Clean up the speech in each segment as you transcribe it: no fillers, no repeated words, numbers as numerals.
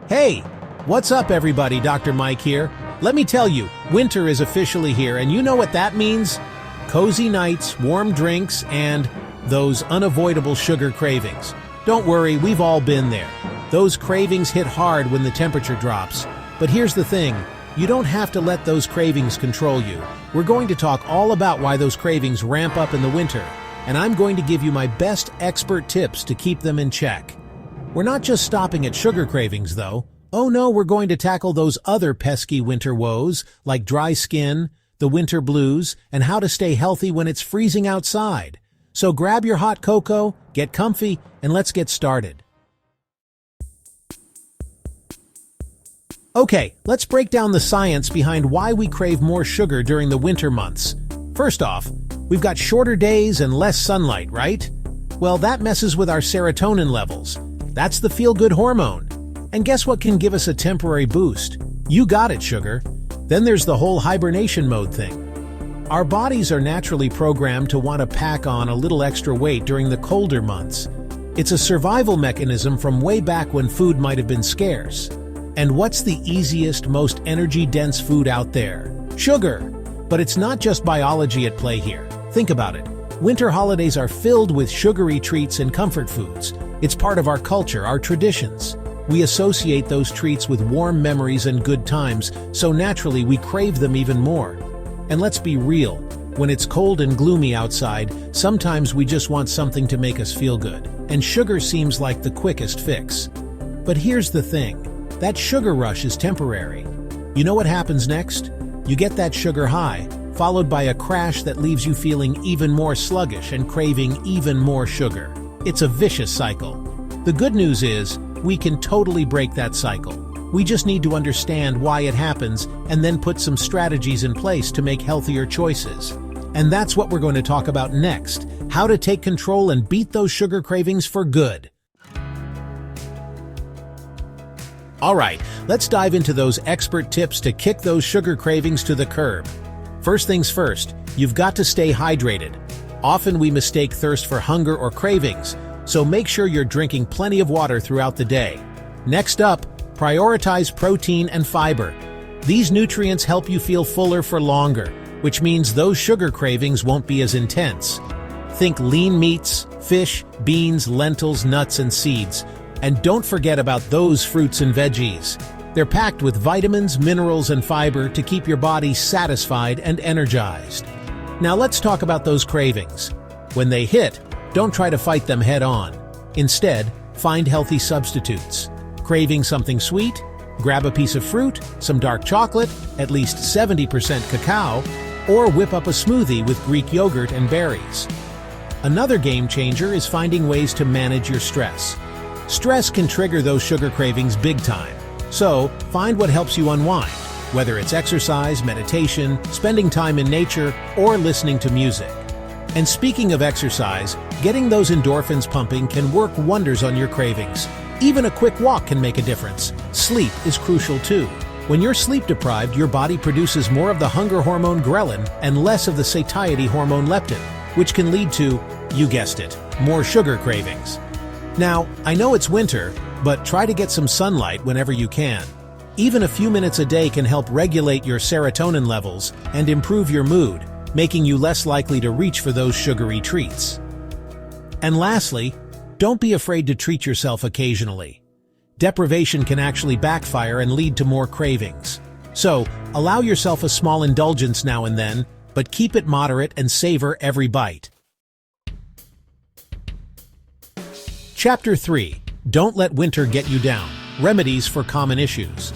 Hey, what's up everybody? Dr. Mike here. Let me tell you, winter is officially here, and you know what that means? Cozy nights, warm drinks, and those unavoidable sugar cravings. Don't worry, we've all been there. Those cravings hit hard when the temperature drops. But here's the thing, you don't have to let those cravings control you. We're going to talk all about why those cravings ramp up in the winter, and I'm going to give you my best expert tips to keep them in check. We're not just stopping at sugar cravings, though. Oh no, we're going to tackle those other pesky winter woes, like dry skin, the winter blues, and how to stay healthy when it's freezing outside. So grab your hot cocoa, get comfy, and let's get started. Okay, let's break down the science behind why we crave more sugar during the winter months. First off, we've got shorter days and less sunlight, right? Well, that messes with our serotonin levels. That's the feel-good hormone. And guess what can give us a temporary boost? You got it, sugar. Then there's the whole hibernation mode thing. Our bodies are naturally programmed to want to pack on a little extra weight during the colder months. It's a survival mechanism from way back when food might have been scarce. And what's the easiest, most energy-dense food out there? Sugar! But it's not just biology at play here. Think about it. Winter holidays are filled with sugary treats and comfort foods. It's part of our culture, our traditions. We associate those treats with warm memories and good times, so naturally we crave them even more. And let's be real, when it's cold and gloomy outside, sometimes we just want something to make us feel good, and sugar seems like the quickest fix. But here's the thing, that sugar rush is temporary. You know what happens next? You get that sugar high, followed by a crash that leaves you feeling even more sluggish and craving even more sugar. It's a vicious cycle. The good news is, we can totally break that cycle. We just need to understand why it happens and then put some strategies in place to make healthier choices. And that's what we're going to talk about next, how to take control and beat those sugar cravings for good. Alright, let's dive into those expert tips to kick those sugar cravings to the curb. First things first, you've got to stay hydrated. Often we mistake thirst for hunger or cravings, so make sure you're drinking plenty of water throughout the day. Next up, prioritize protein and fiber. These nutrients help you feel fuller for longer, which means those sugar cravings won't be as intense. Think lean meats, fish, beans, lentils, nuts, and seeds. And don't forget about those fruits and veggies. They're packed with vitamins, minerals, and fiber to keep your body satisfied and energized. Now let's talk about those cravings. When they hit, don't try to fight them head-on. Instead, find healthy substitutes. Craving something sweet? Grab a piece of fruit, some dark chocolate, at least 70% cacao, or whip up a smoothie with Greek yogurt and berries. Another game changer is finding ways to manage your stress. Stress can trigger those sugar cravings big time. So, find what helps you unwind, whether it's exercise, meditation, spending time in nature, or listening to music. And speaking of exercise, getting those endorphins pumping can work wonders on your cravings. Even a quick walk can make a difference. Sleep is crucial too. When you're sleep deprived, your body produces more of the hunger hormone ghrelin and less of the satiety hormone leptin, which can lead to, you guessed it, more sugar cravings. Now, I know it's winter, but try to get some sunlight whenever you can. Even a few minutes a day can help regulate your serotonin levels and improve your mood, making you less likely to reach for those sugary treats. And lastly, don't be afraid to treat yourself occasionally. Deprivation can actually backfire and lead to more cravings. So, allow yourself a small indulgence now and then, but keep it moderate and savor every bite. Chapter 3. Don't let winter get you down. Remedies for common issues.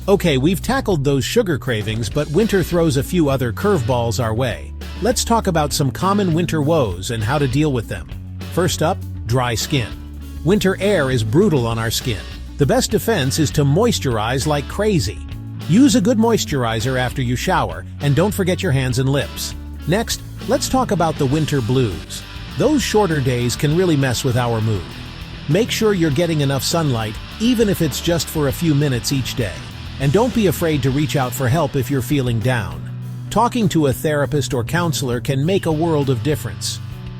Okay, we've tackled those sugar cravings, but winter throws a few other curveballs our way. Let's talk about some common winter woes and how to deal with them. First up, dry skin. Winter air is brutal on our skin. The best defense is to moisturize like crazy. Use a good moisturizer after you shower, and don't forget your hands and lips. Next, let's talk about the winter blues. Those shorter days can really mess with our mood. Make sure you're getting enough sunlight, even if it's just for a few minutes each day. And don't be afraid to reach out for help if you're feeling down. Talking to a therapist or counselor can make a world of difference.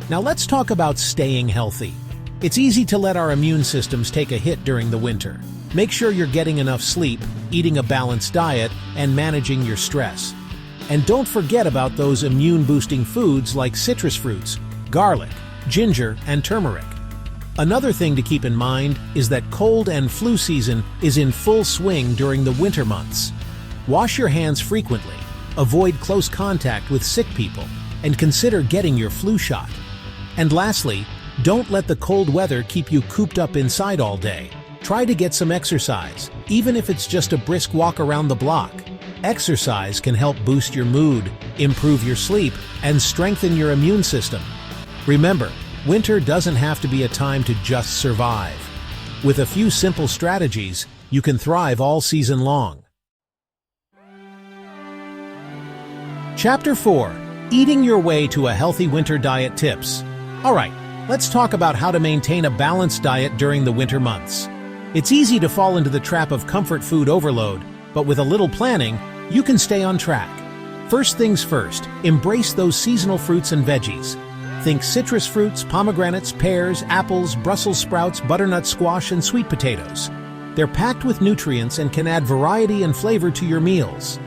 Now let's talk about staying healthy. It's easy to let our immune systems take a hit during the winter. Make sure you're getting enough sleep, eating a balanced diet, and managing your stress. And don't forget about those immune-boosting foods like citrus fruits, garlic, ginger, and turmeric. Another thing to keep in mind is that cold and flu season is in full swing during the winter months. Wash your hands frequently, avoid close contact with sick people, and consider getting your flu shot. And lastly, don't let the cold weather keep you cooped up inside all day. Try to get some exercise, even if it's just a brisk walk around the block. Exercise can help boost your mood, improve your sleep, and strengthen your immune system. Remember, winter doesn't have to be a time to just survive. With a few simple strategies, you can thrive all season long. Chapter 4. Eating your way to a healthy winter diet tips. Alright, let's talk about how to maintain a balanced diet during the winter months. It's easy to fall into the trap of comfort food overload, but with a little planning, you can stay on track. First things first, embrace those seasonal fruits and veggies. Think citrus fruits, pomegranates, pears, apples, Brussels sprouts, butternut squash, and sweet potatoes. They're packed with nutrients and can add variety and flavor to your meals.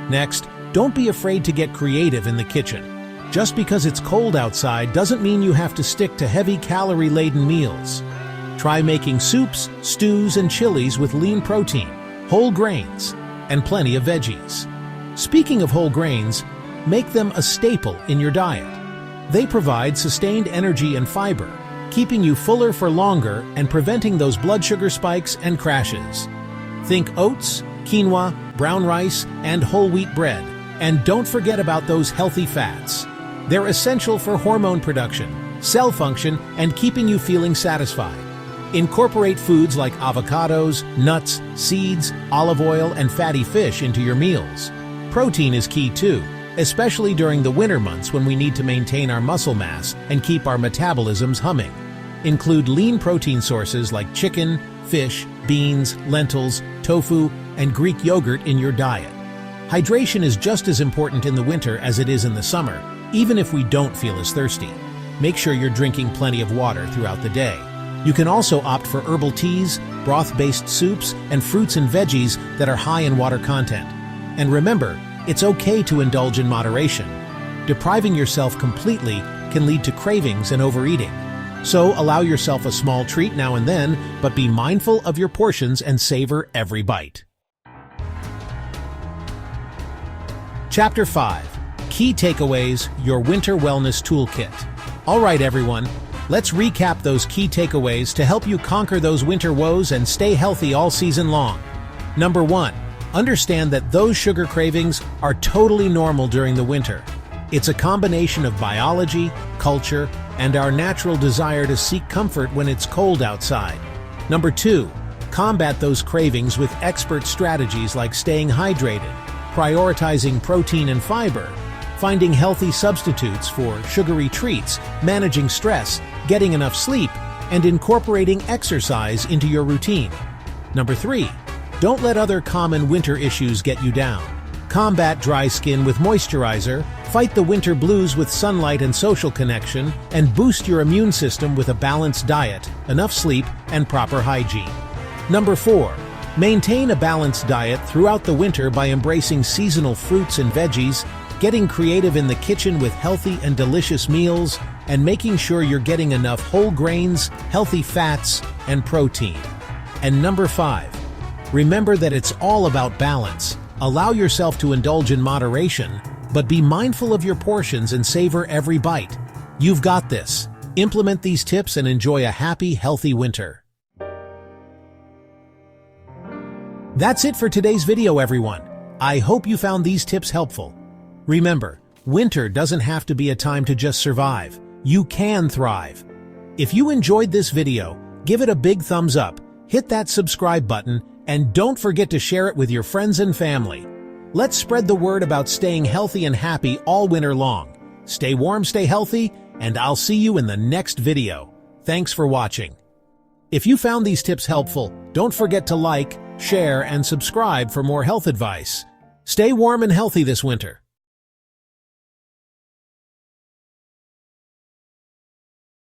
Next, don't be afraid to get creative in the kitchen. Just because it's cold outside doesn't mean you have to stick to heavy calorie-laden meals. Try making soups, stews, and chilies with lean protein, whole grains, and plenty of veggies. Speaking of whole grains, make them a staple in your diet. They provide sustained energy and fiber, keeping you fuller for longer and preventing those blood sugar spikes and crashes. Think oats, quinoa, brown rice, and whole wheat bread. And don't forget about those healthy fats. They're essential for hormone production, cell function, and keeping you feeling satisfied. Incorporate foods like avocados, nuts, seeds, olive oil, and fatty fish into your meals. Protein is key too, especially during the winter months when we need to maintain our muscle mass and keep our metabolisms humming. Include lean protein sources like chicken, fish, beans, lentils, tofu, and Greek yogurt in your diet. Hydration is just as important in the winter as it is in the summer, even if we don't feel as thirsty. Make sure you're drinking plenty of water throughout the day. You can also opt for herbal teas, broth-based soups, and fruits and veggies that are high in water content. And remember, it's okay to indulge in moderation. Depriving yourself completely can lead to cravings and overeating. So allow yourself a small treat now and then, but be mindful of your portions and savor every bite. Chapter 5. Key Takeaways, Your Winter Wellness Toolkit. Alright everyone, let's recap those key takeaways to help you conquer those winter woes and stay healthy all season long. Number 1. Understand that those sugar cravings are totally normal during the winter. It's a combination of biology, culture, and our natural desire to seek comfort when it's cold outside. Number 2. Combat those cravings with expert strategies like staying hydrated, prioritizing protein and fiber, finding healthy substitutes for sugary treats, managing stress, getting enough sleep, and incorporating exercise into your routine. Number 3. Don't let other common winter issues get you down. Combat dry skin with moisturizer, fight the winter blues with sunlight and social connection, and boost your immune system with a balanced diet, enough sleep, and proper hygiene. Number 4. Maintain a balanced diet throughout the winter by embracing seasonal fruits and veggies, getting creative in the kitchen with healthy and delicious meals, and making sure you're getting enough whole grains, healthy fats, and protein. And number 5. Remember that it's all about balance. Allow yourself to indulge in moderation, but be mindful of your portions and savor every bite. You've got this. Implement these tips and enjoy a happy, healthy winter. That's it for today's video, everyone. I hope you found these tips helpful. Remember, winter doesn't have to be a time to just survive. You can thrive. If you enjoyed this video, give it a big thumbs up, hit that subscribe button, and don't forget to share it with your friends and family. Let's spread the word about staying healthy and happy all winter long. Stay warm, stay healthy, and I'll see you in the next video. Thanks for watching. If you found these tips helpful, don't forget to like, share, and subscribe for more health advice. Stay warm and healthy this winter.